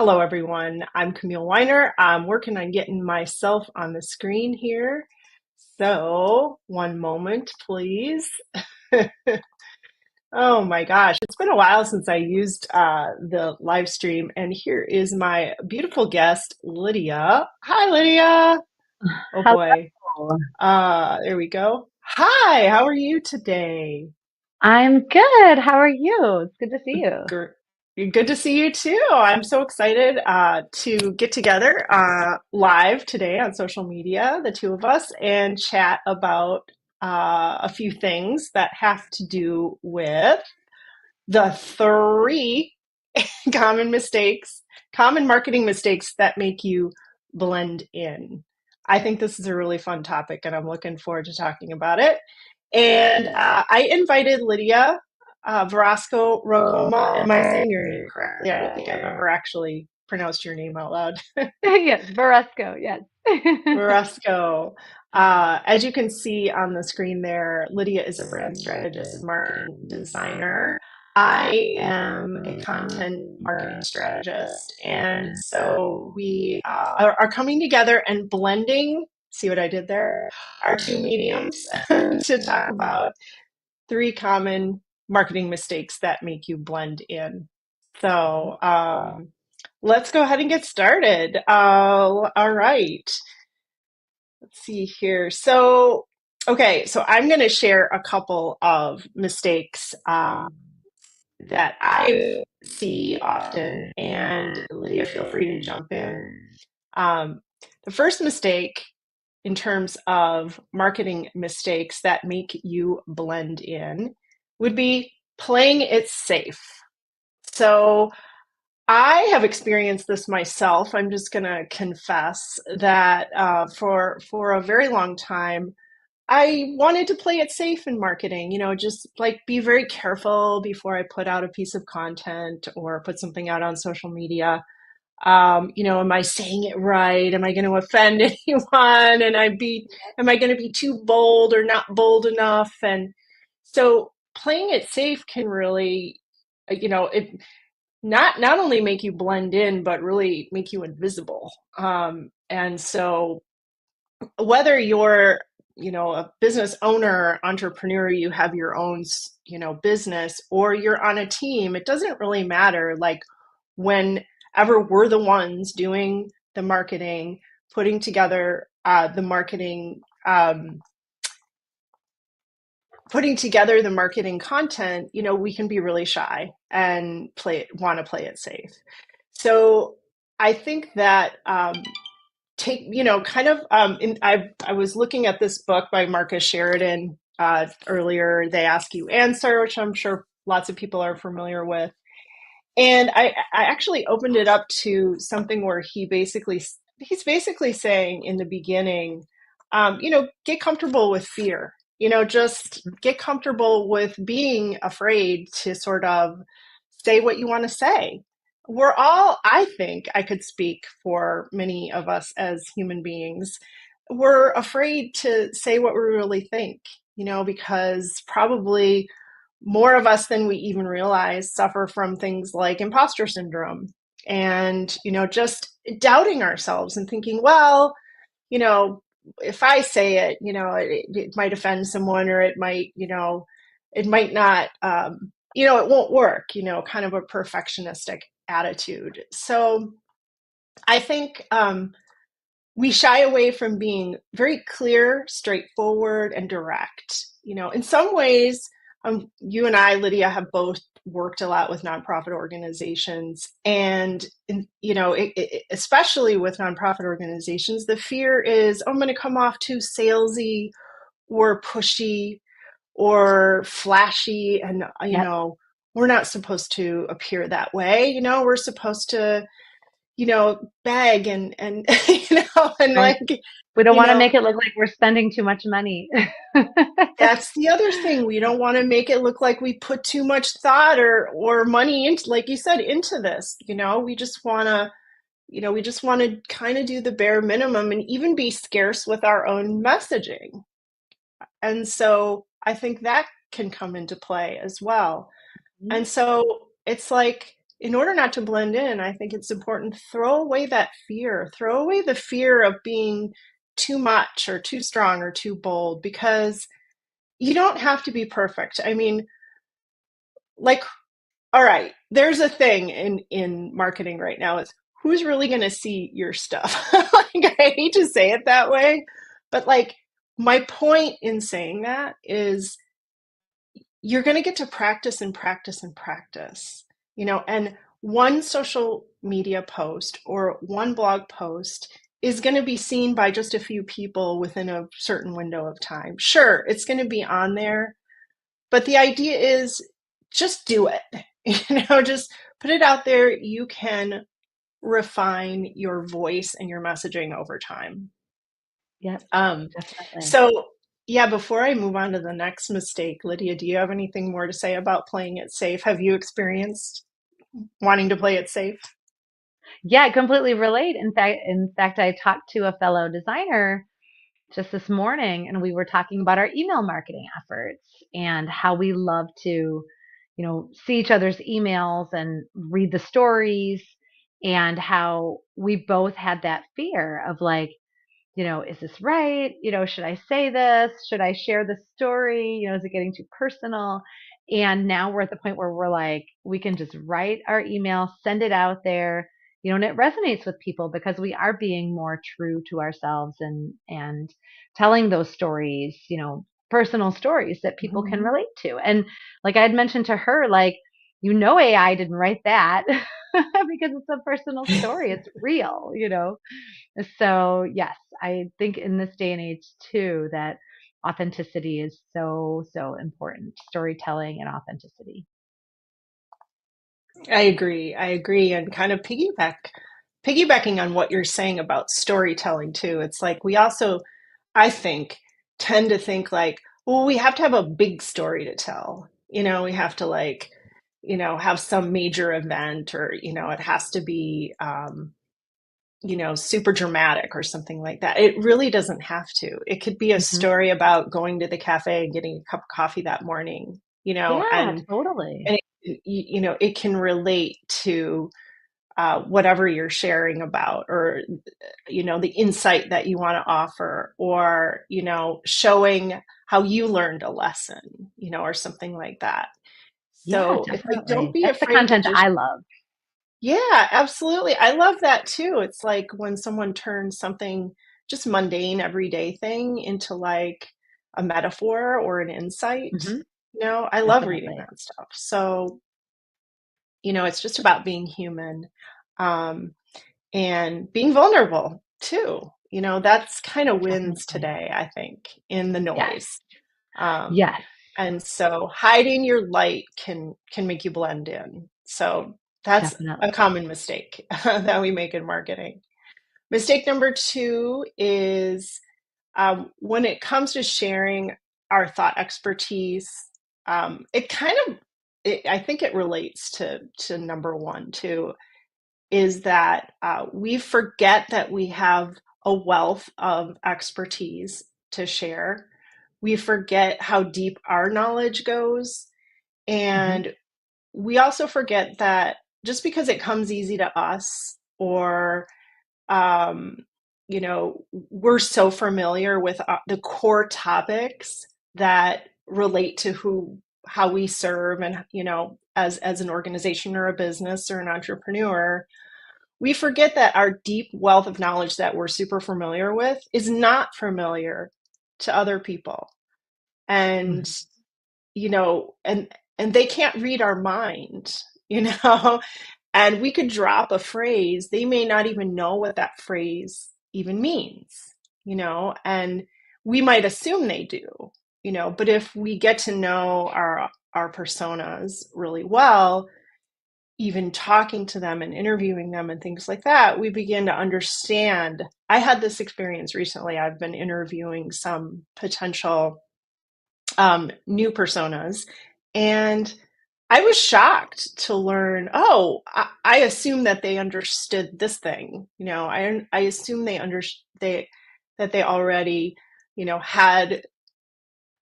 Hello, everyone. I'm Camille Weiner. I'm working on getting myself on the screen here. So, one moment, please. Oh my gosh, it's been a while since I used the live stream, and here is my beautiful guest, Lydia. Hi, Lydia. Oh boy. Hello. There we go. Hi, how are you today? I'm good. How are you? It's good to see you. Gr- Good to see you too. I'm so excited to get together live today on social media, the two of us, and chat about a few things that have to do with the three common mistakes, common marketing mistakes that make you blend in. I think this is a really fun topic, and I'm looking forward to talking about it. And I invited Lydia Verasco Rogoma. Am I saying your name correctly? I don't think I've ever actually pronounced your name out loud. Yes, Varesco, yes. Verasco. As you can see on the screen there, Lydia is a brand strategist and marketing designer. I am a content marketing strategist. And so we are coming together and blending, see what I did there, our two mediums to talk about three common marketing mistakes that make you blend in. So let's go ahead and get started. All right. Let's see here. So I'm going to share a couple of mistakes that I see often, and Lydia, feel free to jump in. Um, the first mistake in terms of marketing mistakes that make you blend in would be playing it safe. So I have experienced this myself. I'm just going to confess that for a very long time, I wanted to play it safe in marketing, just like be very careful before I put out a piece of content or put something out on social media. Am I saying it right? Am I going to offend anyone? Am I going to be too bold or not bold enough? And so playing it safe can really, it not only make you blend in, but really make you invisible. And so whether you're, a business owner, entrepreneur, you have your own, business, or you're on a team, it doesn't really matter. Like whenever we're the ones doing the marketing, putting together the marketing, putting together the marketing content, we can be really shy and want to play it safe. So I think that take kind of I was looking at this book by Marcus Sheridan earlier. They Ask You Answer, which I'm sure lots of people are familiar with, and I actually opened it up to something where he's basically saying in the beginning, get comfortable with fear. Just get comfortable with being afraid to sort of say what you want to say. We're all, I think I could speak for many of us as human beings, we're afraid to say what we really think, because probably more of us than we even realize suffer from things like imposter syndrome and, just doubting ourselves and thinking, well, you know, if I say it, it might offend someone or it might not, it won't work, kind of a perfectionistic attitude. So I think we shy away from being very clear, straightforward, and direct. In some ways, you and I, Lydia, have both worked a lot with nonprofit organizations, and especially with nonprofit organizations, the fear is, oh, I'm going to come off too salesy or pushy or flashy, and Yep. we're not supposed to appear that way. We're supposed to beg and and Right. like, We don't you want to know, make it look like we're spending too much money. that's the other thing. We don't want to make it look like we put too much thought or money into, like you said, into this. We just want to kind of do the bare minimum and even be scarce with our own messaging. And so I think that can come into play as well. And so it's like, in order not to blend in, I think it's important to throw away that fear, throw away the fear of being too much or too strong or too bold, because you don't have to be perfect. I mean, like, all right, there's a thing in marketing right now is who's really going to see your stuff? Like, I hate to say it that way, but like my point in saying that is you're going to get to practice and practice and practice, and one social media post or one blog post is going to be seen by just a few people within a certain window of time. Sure, it's going to be on there, but the idea is just do it. Just put it out there. You can refine your voice and your messaging over time. Yep, Um, definitely. so, yeah, before I move on to the next mistake, Lydia, do you have anything more to say about playing it safe? Have you experienced wanting to play it safe? Yeah, I completely relate. In fact, I talked to a fellow designer just this morning, and we were talking about our email marketing efforts and how we love to, see each other's emails and read the stories, and how we both had that fear of like, is this right? Should I say this? Should I share this story? Is it getting too personal? And now we're at the point where we're like, we can just write our email, send it out there, and it resonates with people because we are being more true to ourselves and telling those stories, personal stories that people can Mhm. relate to. And like I had mentioned to her, like, AI didn't write that because it's a personal story. It's real. So, yes, I think in this day and age too that authenticity is so, so important. Storytelling and authenticity. I agree. I agree. And kind of piggybacking on what you're saying about storytelling too. It's like we also, I think, tend to think like, well, we have to have a big story to tell. We have to like, have some major event, or, it has to be, super dramatic or something like that. It really doesn't have to. It could be a Hmm. story about going to the cafe and getting a cup of coffee that morning, Yeah, and totally. it can relate to whatever you're sharing about, or the insight that you want to offer, or showing how you learned a lesson, or something like that. Yeah, So it's like, don't definitely. be That's the afraid to content just, I love. yeah, absolutely. I love that too. It's like when someone turns something just mundane, everyday thing into like a metaphor or an insight. Hmm. I love reading Definitely. that stuff. So, it's just about being human, um, and being vulnerable too. That's kind of wins Definitely. today, I think, in the Yes. noise. Um, Yes. and so hiding your light can make you blend in. So that's a Definitely. common mistake that we make in marketing. Mistake number two is, when it comes to sharing our thought expertise, it kind of, I think it relates to number one too, is that we forget that we have a wealth of expertise to share. We forget how deep our knowledge goes. Hmm. And we also forget that just because it comes easy to us, or um, we're so familiar with the core topics that relate to how we serve, and as an organization or a business or an entrepreneur, we forget that our deep wealth of knowledge that we're super familiar with is not familiar to other people. And, Hmm. and they can't read our mind, and we could drop a phrase. They may not even know what that phrase even means, and we might assume they do, but if we get to know our personas really well, even talking to them and interviewing them and things like that, we begin to understand. I had this experience recently. I've been interviewing some potential new personas, and I was shocked to learn, oh, I assume that they understood this thing. I assume that they already, had,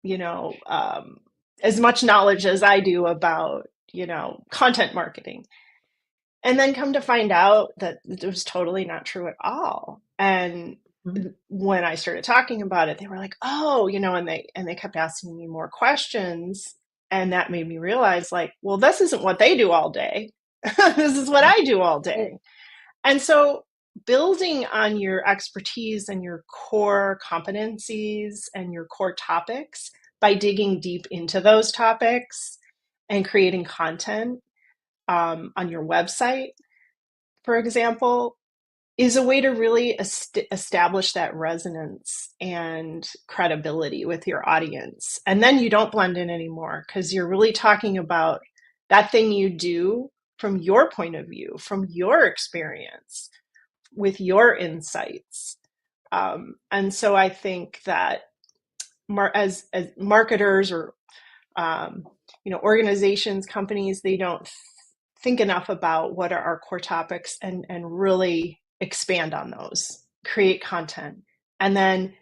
you know, um, as much knowledge as I do about, content marketing. And then come to find out that it was totally not true at all. And Mhm. when I started talking about it, they were like, "Oh, and they kept asking me more questions, and that made me realize, like, well, this isn't what they do all day. This is what I do all Right. day." And so, building on your expertise and your core competencies and your core topics by digging deep into those topics and creating content on your website, for example, is a way to really establish that resonance and credibility with your audience. And then you don't blend in anymore because you're really talking about that thing you do from your point of view, from your experience, with your insights. And so I think that as marketers or um, organizations, companies, they don't think enough about what are our core topics and really expand on those, create content, and then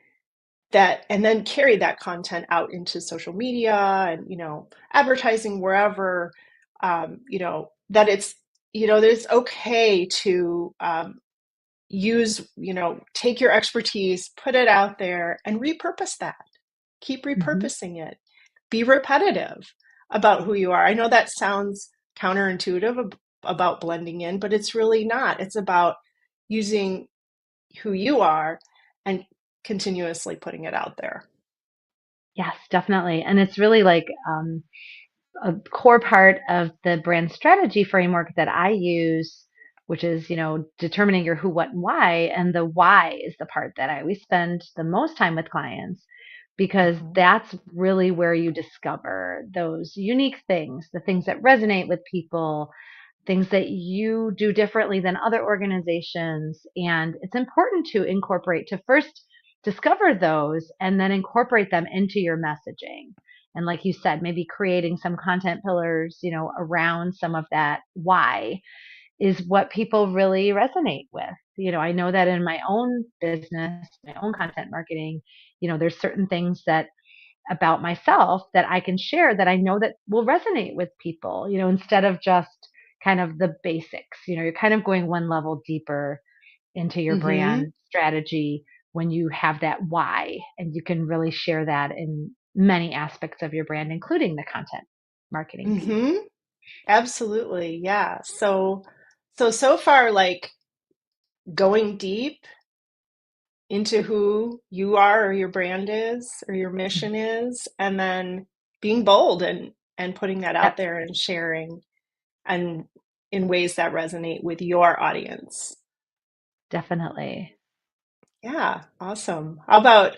carry that content out into social media and advertising wherever, that it's okay to use, take your expertise, put it out there, and repurpose that. Keep Hmm. repurposing it. Be repetitive about who you are. I know that sounds counterintuitive about blending in, but it's really not. It's about using who you are and continuously putting it out there. Yes, definitely. And it's really like a core part of the brand strategy framework that I use, which is, determining your who, what, and why. And the why is the part that I always spend the most time with clients because Mhm. that's really where you discover those unique things, the things that resonate with people, things that you do differently than other organizations. And it's important to incorporate, to first discover those and then incorporate them into your messaging. And like you said, maybe creating some content pillars, around some of that why is what people really resonate with. I know that in my own business, my own content marketing, there's certain things that about myself that I can share that I know that will resonate with people, instead of just kind of the basics. You're kind of going one level deeper into your Mhm. brand strategy when you have that why, and you can really share that in many aspects of your brand, including the content marketing piece. Mhm. Absolutely. Yeah. So far, like, going deep into who you are or your brand is or your mission is, and then being bold and putting that out Yep, there and sharing and in ways that resonate with your audience. definitely. Yeah, awesome. How about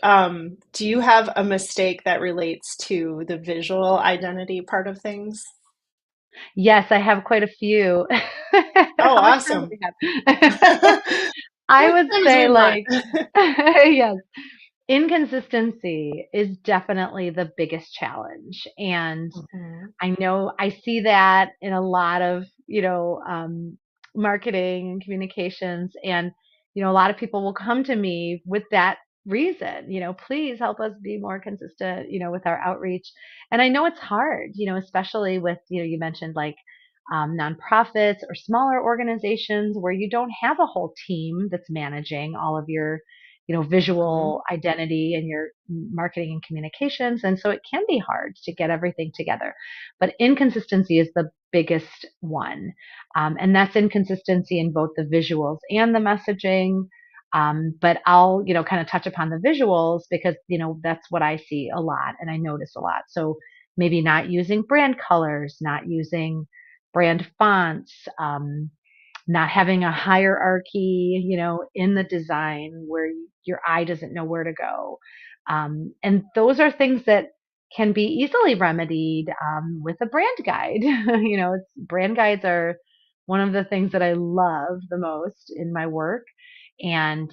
do you have a mistake that relates to the visual identity part of things? Yes, I have quite a few. Oh, How much time do awesome. we have? I What would times say we want. like, yes, inconsistency is definitely the biggest challenge. And Mhm. I know I see that in a lot of, marketing and communications. And, a lot of people will come to me with that reason, please help us be more consistent, with our outreach. And I know it's hard, especially with, you mentioned like nonprofits or smaller organizations where you don't have a whole team that's managing all of your, Mhm. visual identity and your marketing and communications. And so it can be hard to get everything together. But inconsistency is the biggest one. And that's inconsistency in both the visuals and the messaging. But I'll, kind of touch upon the visuals because, that's what I see a lot and I notice a lot. So maybe not using brand colors, not using brand fonts, not having a hierarchy, in the design where your eye doesn't know where to go. And those are things that can be easily remedied with a brand guide. Brand guides are one of the things that I love the most in my work. And,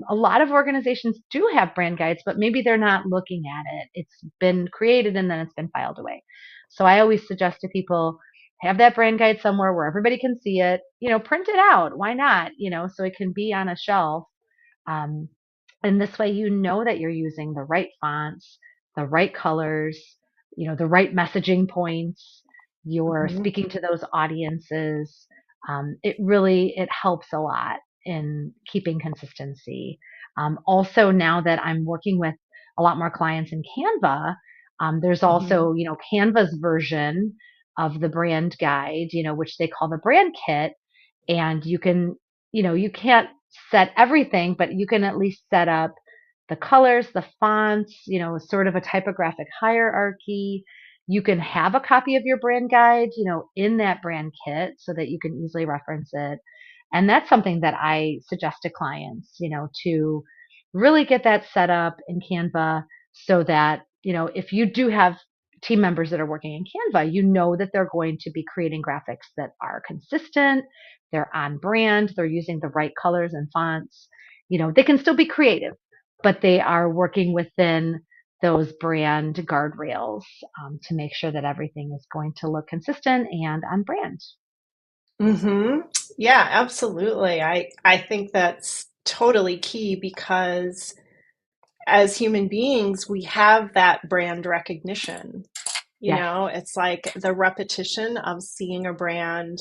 a lot of organizations do have brand guides, but maybe they're not looking at it. It's been created and then it's been filed away. So I always suggest to people, have that brand guide somewhere where everybody can see it, print it out. Why not? So it can be on a shelf. Um, and this way, that you're using the right fonts, the right colors, the right messaging points. You're Mhm. speaking to those audiences. it helps a lot in keeping consistency. Also, now that I'm working with a lot more clients in Canva, there's Hmm. also, Canva's version of the brand guide, which they call the brand kit. And you can't set everything, but you can at least set up the colors, the fonts, sort of a typographic hierarchy. You can have a copy of your brand guide, in that brand kit so that you can easily reference it. And that's something that I suggest to clients, to really get that set up in Canva so that, if you do have team members that are working in Canva, you know that they're going to be creating graphics that are consistent, they're on brand, they're using the right colors and fonts. They can still be creative, but they are working within those brand guardrails, to make sure that everything is going to look consistent and on brand. Hmm. Yeah, absolutely. I think that's totally key because as human beings, we have that brand recognition. Yes, It's like the repetition of seeing a brand,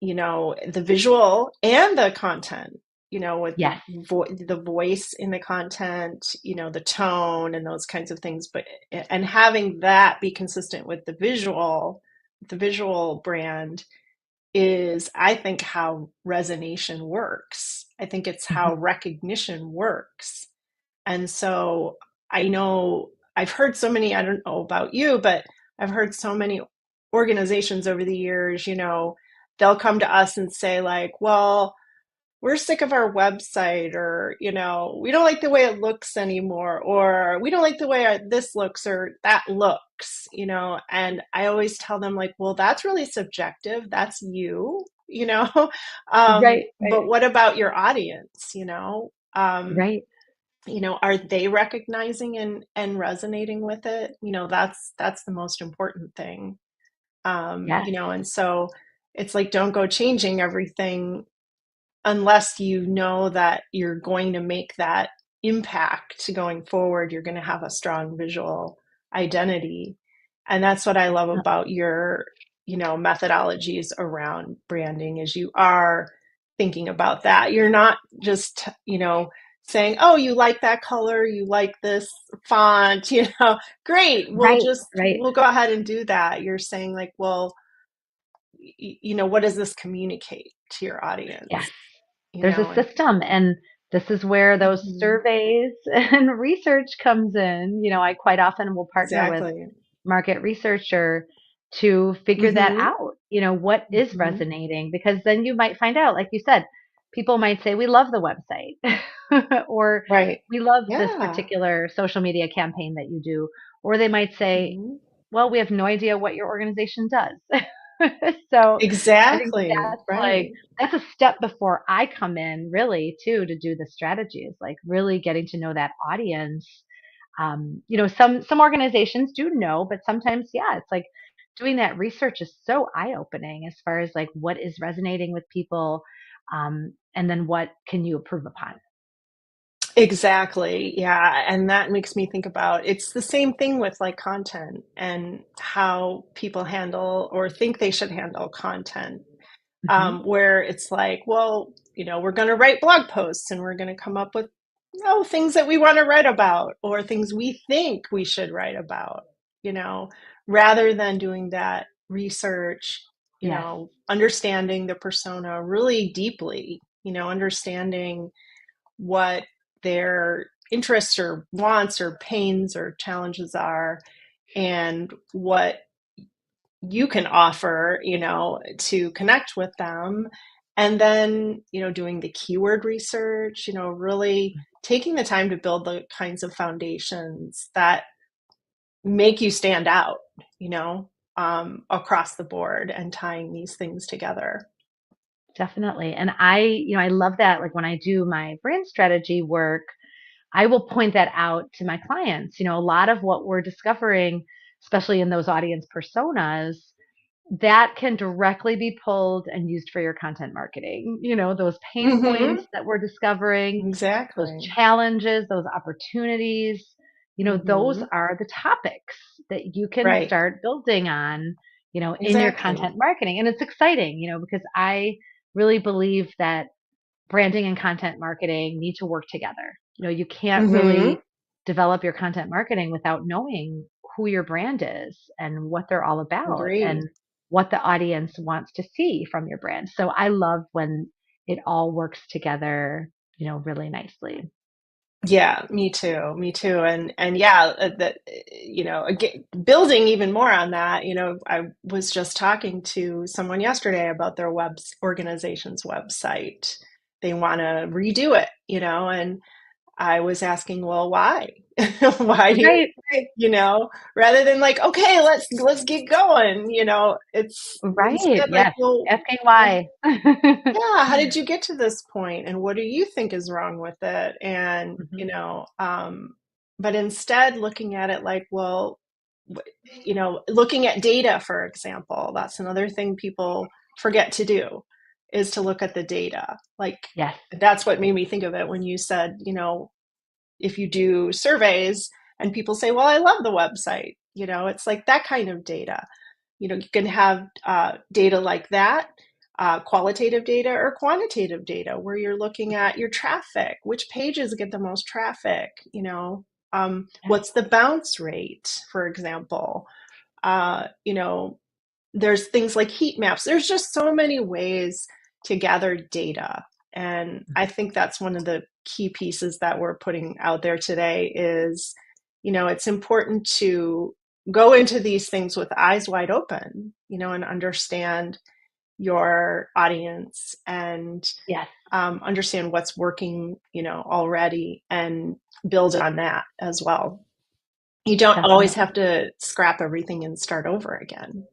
the visual and the content, with yes, the voice in the content, the tone and those kinds of things. But and having that be consistent with the visual brand is, I think, how resonation works. I think it's how mhm, recognition works. And so I know I've heard so many, I don't know about you, but I've heard so many organizations over the years, they'll come to us and say, like, well, we're sick of our website, or, we don't like the way it looks anymore, or we don't like the way this looks or that looks, and I always tell them, like, well, that's really subjective. That's you, right, but what about your audience, right, are they recognizing and resonating with it? That's the most important thing. yes, And so it's like, don't go changing everything unless you know that you're going to make that impact going forward. You're going to have a strong visual identity. And that's what I love yeah, about your, methodologies around branding, is you are thinking about that. You're not just, saying, oh, you like that color, you like this font, great. right, right, We'll go ahead and do that. You're saying, like, well, what does this communicate to your yes. audience? There's a And system, and this is where those mhm, surveys and research comes in. I quite often will partner with exactly. market researcher to figure that Hmm. out. What is Hmm. resonating? Because then you might find out, like you said, people might say, we love the website, or Right. we love this Yeah. particular social media campaign that you do. Or they might say, Hmm. well, we have no idea what your organization does. So I think Exactly. Right. that's a step before I come in, really, too, to do the strategy, is like really getting to know that audience. Some organizations do know, but sometimes, yeah, it's like doing that research is so eye opening as far as like what is resonating with people, and then what can you improve upon. Exactly. Yeah. And that makes me think about, it's the same thing with like content and how people handle or think they should handle content. Hmm. Where it's like, well, we're going to write blog posts and we're going to come up with, things that we want to write about or things we think we should write about, you know, rather than doing that research, Yes, understanding the persona really deeply, understanding what their interests or wants or pains or challenges are, and what you can offer, to connect with them. And then, doing the keyword research, really taking the time to build the kinds of foundations that make you stand out, across the board, and tying these things together. definitely. And I love that. Like when I do my brand strategy work, I will point that out to my clients. A lot of what we're discovering, especially in those audience personas, that can directly be pulled and used for your content marketing. Those pain Hmm. points that we're discovering, those Exactly. challenges, those opportunities, those Hmm. are the topics that you can Right. start building on in your Exactly. content marketing. And it's exciting, because I really believe that branding and content marketing need to work together. You can't Mm-hmm. really develop your content marketing without knowing who your brand is and what they're all about Agree. and what the audience wants to see from your brand. So I love when it all works together, really nicely. Yeah, me too. Me too. And yeah, that again, building even more on that, I was just talking to someone yesterday about their organization's website. They want to redo it, and I was asking, well, why? Why do Right, rather than like, okay, let's get going, it's right. instead like, Yes. well, Asking why. yeah, how did you get to this point and what do you think is wrong with it? And, Mhm. but instead looking at it like, well, looking at data, for example, that's another thing people forget to do is to look at the data. Like, Yes. that's what made me think of it when you said, if you do surveys and people say, well, I love the website, it's like that kind of data. You can have data like that, qualitative data or quantitative data, where you're looking at your traffic, which pages get the most traffic, Yes. what's the bounce rate, for example. Uh, you know, there's things like heat maps. There's just so many ways to gather data. And I think that's one of the key pieces that we're putting out there today is, it's important to go into these things with eyes wide open, and understand your audience and Yes. understand what's working, already and build on that as well. You don't always Definitely. have to scrap everything and start over again.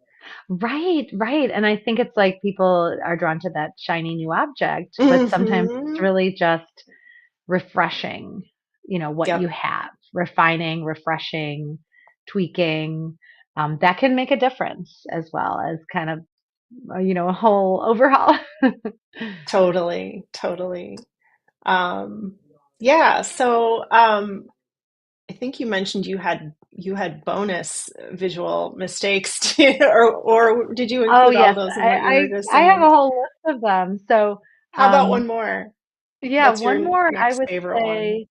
Right, right. And I think it's like people are drawn to that shiny new object, but sometimes it's Hmm. really just refreshing, what you Yep. have, refining, refreshing, tweaking. That can make a difference as well as kind of, a whole overhaul. Totally. Totally. Um, yeah. So, I think you mentioned you had bonus visual mistakes too, or did you Oh include all yes, those in what you were I, just I have a saying? whole list of them. So, How about um, one more? yeah, What's one your more I next would favorite one? say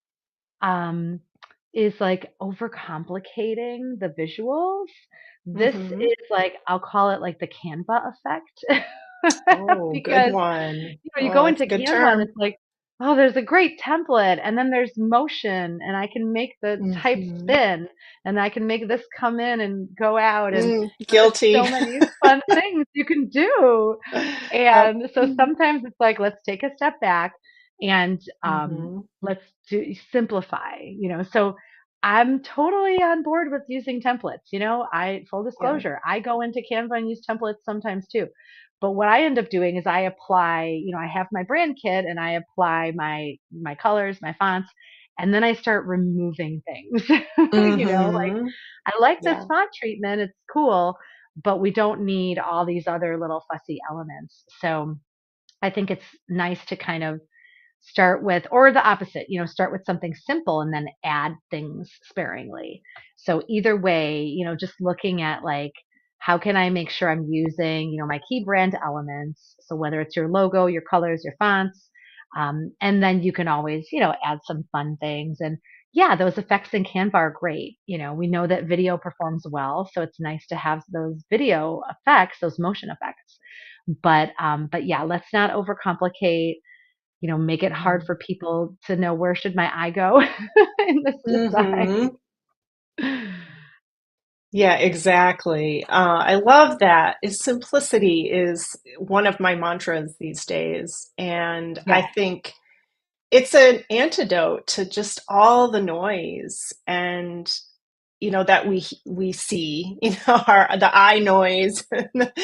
um, is like overcomplicating the visuals. This Hmm. is like, I'll call it like the Canva effect Oh, good because one. you Oh, go that's a into good Canva and term. it's like, oh, there's a great template, and then there's motion, and I can make the type Hmm. spin, and I can make this come in and go out, and there's Guilty. so many fun things you can do. Yep. And so sometimes it's like, let's take a step back and Hmm. let's simplify, So I'm totally on board with using templates. I full Yeah. disclosure, I go into Canva and use templates sometimes too. But what I end up doing is I apply, I have my brand kit and I apply my colors, my fonts, and then I start removing things. Like Hmm. I like this Yeah. font treatment, it's cool, but we don't need all these other little fussy elements. So I think it's nice to kind of start with, or the opposite, start with something simple and then add things sparingly. So either way, just looking at like, how can I make sure I'm using, my key brand elements? So whether it's your logo, your colors, your fonts, and then you can always, add some fun things. And yeah, those effects in Canva are great. We know that video performs well, so it's nice to have those video effects, those motion effects. But yeah, let's not overcomplicate, make it hard for people to know where should my eye go in this design. Hmm. Yeah, exactly. I love that. Simplicity is one of my mantras these days. And I Yes, think it's an antidote to just all the noise and that we see, the eye noise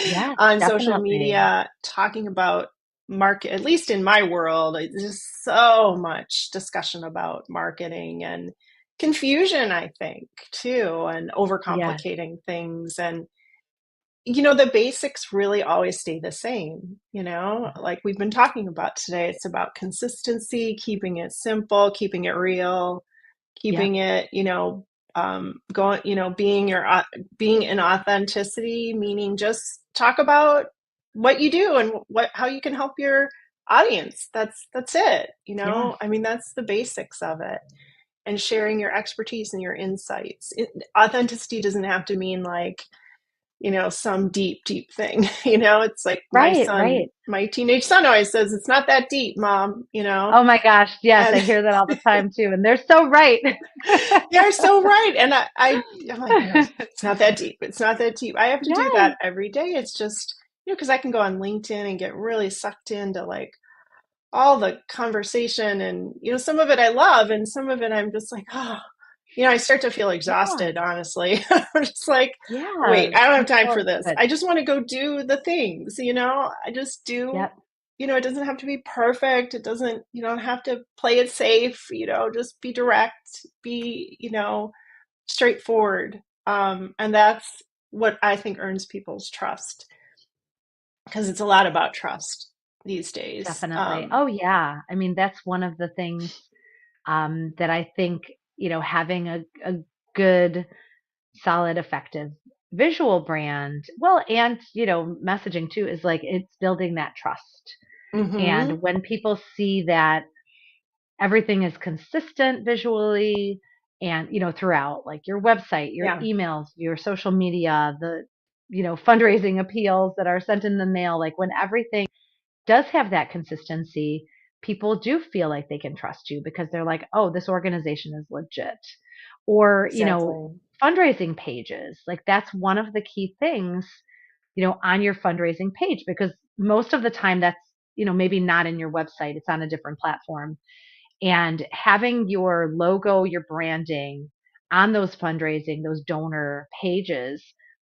yes, on social definitely. media talking about market. At least in my world, it's just so much discussion about marketing and confusion, I think, too, and Yes, overcomplicating things. And the basics really always stay the same, like we've been talking about today. It's about consistency, keeping it simple, keeping it real, yep, keeping it, going, being in authenticity, meaning just talk about what you do and how you can help your audience. That's it. Yes. I mean, that's the basics of it. And sharing your expertise and your insights. Authenticity doesn't have to mean like, some deep thing. It's like Right, right. my teenage son always says, it's not that deep, mom, Oh my gosh, yes, I and hear that all the time too, and they're so right. they're so right. And I'm like, no, it's not that deep. It's not that deep. I have to do Yes, that every day. It's just, because I can go on LinkedIn and get really sucked into like all the conversation, and some of it I love, and some of it I'm just like, oh, I start to feel yeah, exhausted, honestly. I'm just like, yeah. wait, I don't have time Well, for this. good. I just want to go do the things. I just do. Yep, It doesn't have to be perfect. It doesn't. You don't have to play it safe. Just be direct. Be straightforward. And that's what I think earns people's trust, because it's a lot about trust these days. definitely. Oh yeah. I mean, that's one of the things that I think, having a good, solid, effective visual brand, well, and, messaging too, is like it's building that trust. Mm-hmm. And when people see that everything is consistent visually and, throughout like your website, your Yeah. emails, your social media, the, fundraising appeals that are sent in the mail, like when everything does have that consistency, people do feel like they can trust you because they're like, oh, this organization is legit. Or, Exactly. fundraising pages. Like that's one of the key things, on your fundraising page because most of the time that's, maybe not in your website, it's on a different platform. And having your logo, your branding on those fundraising, those donor pages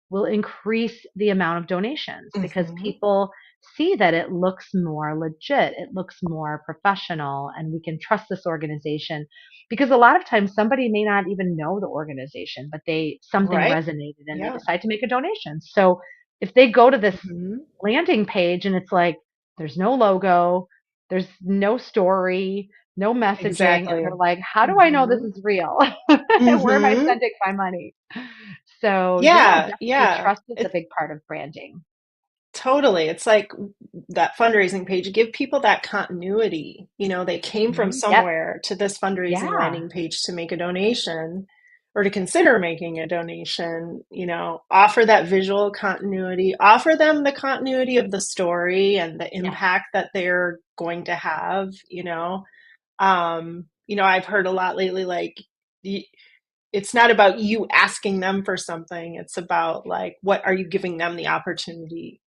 will increase the amount of donations because Mm-hmm. people see that it looks more legit, it looks more professional, and we can trust this organization because a lot of times somebody may not even know the organization, but something Right. resonated and they Yeah. decide to make a donation. So if they go to this Mm-hmm. landing page and it's like there's no logo, there's no story, no messaging, and they're Exactly. like, how do I know this Mm-hmm. is real? And where am I Mm-hmm. spending my money? So yeah, Yeah. definitely Yeah. trust is a big part of branding. Totally. It's like that fundraising page, give people that continuity. They came from Yep. somewhere to this fundraising Yeah. landing page to make a donation or to consider making a donation. Offer that visual continuity, offer them the continuity of the story and the Yes. impact that they're going to have. I've heard a lot lately, like, it's not about you asking them for something. It's about like, what are you giving them the opportunity?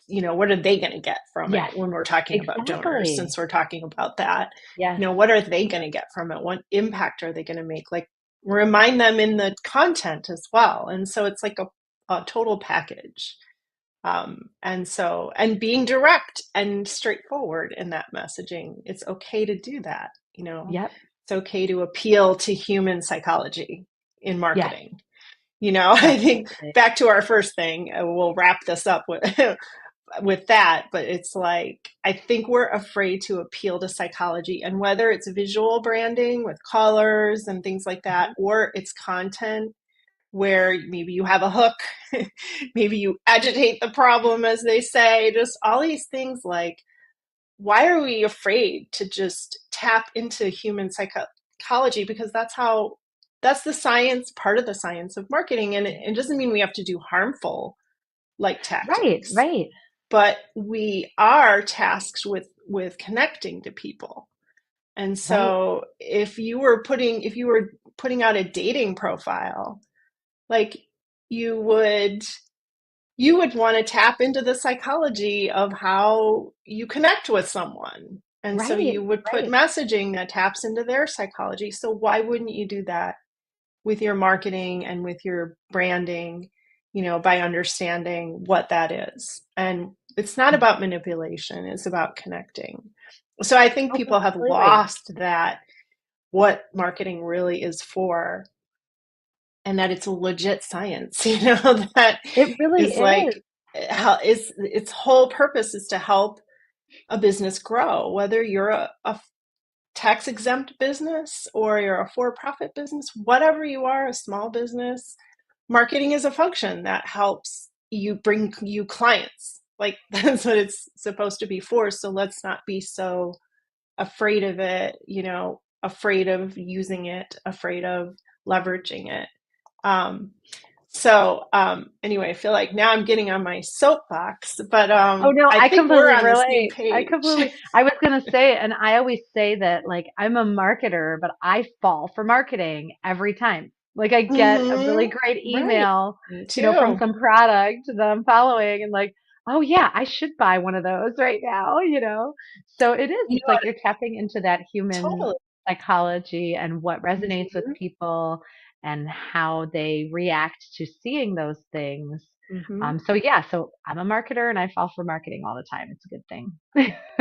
What are they going to get from it Yes. when we're talking about donors, Exactly. since we're talking about that? Yes. What are they going to get from it? What impact are they going to make? Like, remind them in the content as well. And so it's like a total package. And being direct and straightforward in that messaging, it's okay to do that. Yep. It's okay to appeal to human psychology in Yes. marketing. I think Definitely. back to our first thing, we'll wrap this up with with that, but it's like, I think we're afraid to appeal to psychology, and whether it's visual branding with colors and things like that, Mhm. or it's content where maybe you have a hook, maybe you agitate the problem, as they say, just all these things. Like, why are we afraid to just tap into human psychology? Because that's the science, part of the science of marketing. And it doesn't mean we have to do harmful like Right. tactics, Right. but we are tasked with connecting to people. And Right. so if you were putting out a dating profile, like, you would want to tap into the psychology of how you connect with someone. And so Right. you would put Right. messaging that taps into their psychology. So why wouldn't you do that with your marketing and with your branding, by understanding what that is? And it's not about manipulation, it's about connecting. So I think Oh, people have completely. lost that, what marketing really is for, and that it's a legit science, that It really is like, is. how is its whole purpose is to help a business grow, whether you're a tax exempt business or you're a for profit business, whatever you are, a small business, marketing is a function that helps you bring you clients. Like that's what it's supposed to be for. So let's not be so afraid of it, afraid of using it, afraid of leveraging it. Um, anyway, I feel like now I'm getting on my soapbox, but Oh no, I I think we're completely on the same relate. page. I was gonna say, and I always say that like I'm a marketer, but I fall for marketing every time. Like I get a really great Right. email, Me from too. some product that I'm following and like, oh yeah, I should buy one of those right now. So it is, You it's know like what? you're tapping into that human Totally. psychology and what resonates with Hmm. people and how they react to seeing those things. Hmm. So yeah, so I'm a marketer and I fall for marketing all the time. It's a good thing.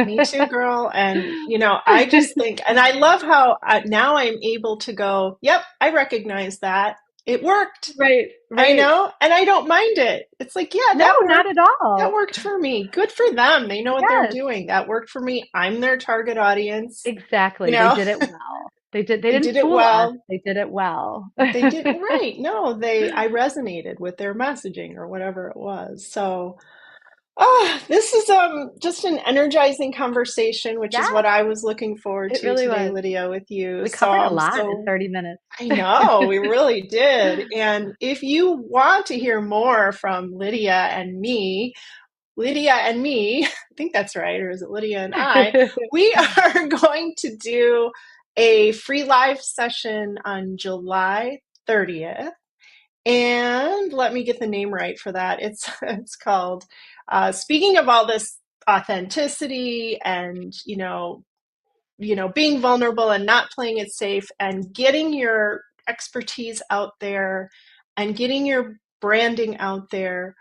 Me too, girl. And, I just think, and I love how now I'm able to go, yep, I recognize that. It worked. Right, I right. know, and I don't mind it. It's like, yeah, No, that not at worked. That all. worked for me. Good for them. They know what they're Yes, doing. That worked for me. I'm their target audience. You exactly. They know, did it well. They they didn't did it fool us. well. They did it well. They did right. No, I resonated with their messaging or whatever it was. So, this is just an energizing conversation, which is Yes, what I was looking forward it to really today, was. Lydia, with you. We So covered a I'm lot in so 30 minutes. I know we really did. And if you want to hear more from Lydia and me, I think that's right, or is it Lydia and I? We are going to do a free live session on July 30th. And let me get the name right for that. It's called Speaking of all this authenticity and being vulnerable and not playing it safe and getting your expertise out there and getting your branding out there.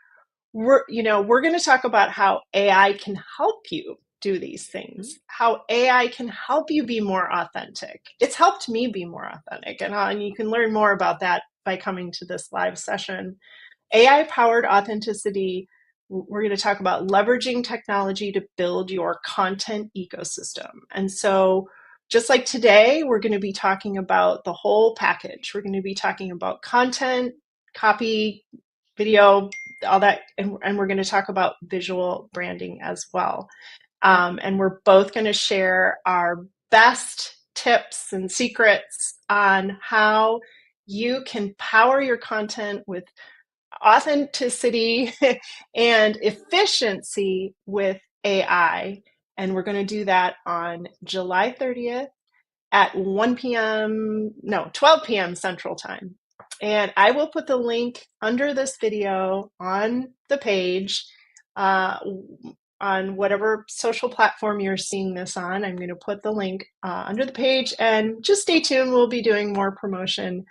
We're going to talk about how AI can help you do these things, how AI can help you be more authentic. It's helped me be more authentic, and you can learn more about that by coming to this live session. AI powered authenticity. We're going to talk about leveraging technology to build your content ecosystem. And so, just like today, we're going to be talking about the whole package. We're going to be talking about content, copy, video, all that. And we're going to talk about visual branding as well. Yep. And we're both going to share our best tips and secrets on how you can power your content with authenticity and efficiency with AI. And we're going to do that on July 30th at 1 p.m., no, 12 p.m. Central Time. And I will put the link under this video on the page, uh, on whatever social platform you're seeing this on. I'm going to put the link under the page, and just stay tuned. We'll be doing more promotion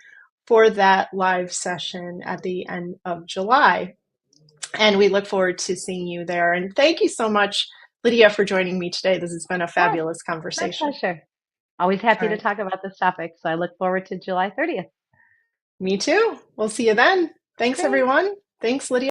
for that live session at the end of July. And we look forward to seeing you there. And thank you so much, Lydia, for joining me today. This has been a Yes, fabulous my conversation. pleasure. Always All happy to right. talk about this topic. So I look forward to July 30th. Me too. We'll see you then. Thanks, Great. everyone. Thanks, Lydia.